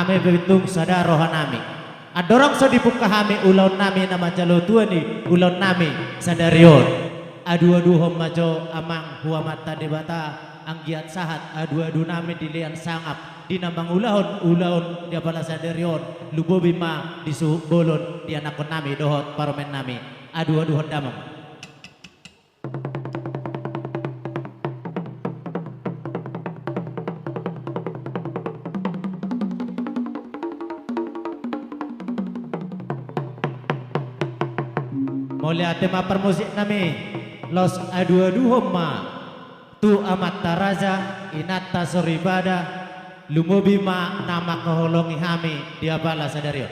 ame bebitung sadarohan nami adorong sedibuka hami ulaun nami nama jalo tua ni ulaun nami sadarion adu-adu hom majo amang huwa mata debata anggiat sahat adu-adu nami dilian sangap dinambang ulaun dia pala sadarion lubo bima disuh bolon dia nakon nami dohot paromen nami adu-adu hondamang. Mulai tema permusik nami los adu-adu homma tu amat taraja inata soribada lumobima nama keholongi hami dia bala sadario.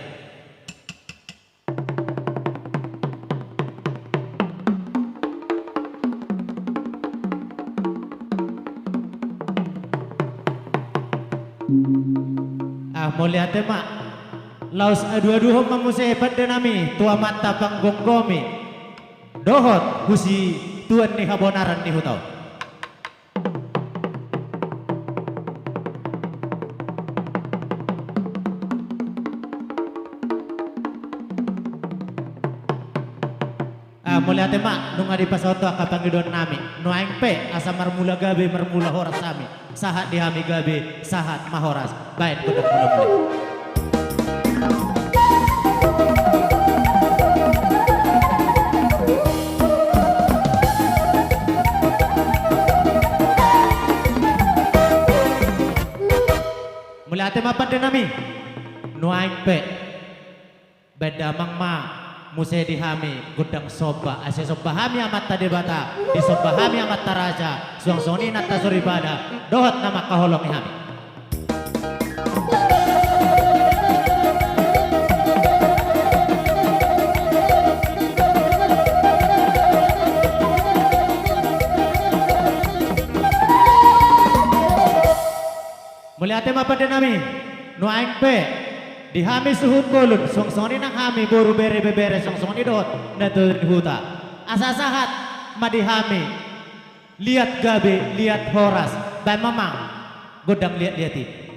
Mulai tema los adu-adu homma musik pada nami tu amat tapang gonggomi dohot husi tuan ni habonaran ni hutau. Mulai tema nunga di pasoto kapangidon nami nuaing pe asa marmula gabe marmula horas sami sahat di hami gabe sahat mahoras baik betul betul. Mulai tema pada nami nuaing pe bedamang ma musai dihami gudang soba ase soba hami amat tadi bata di soba hami amat taraja suang soni nata soribada dohot nama kaholong hami. Mulai tema pada nami nuaing pe dihami suhut bolun songsoni nang hami boru bere bebere songsoni dot natun huta asa sahat madihami lihat gabe lihat horas dan mamang godang lihat-lihati.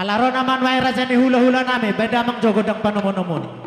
Alaro naman wae raja ni hula-hula nami, beda mang jogodang panomon-nomon.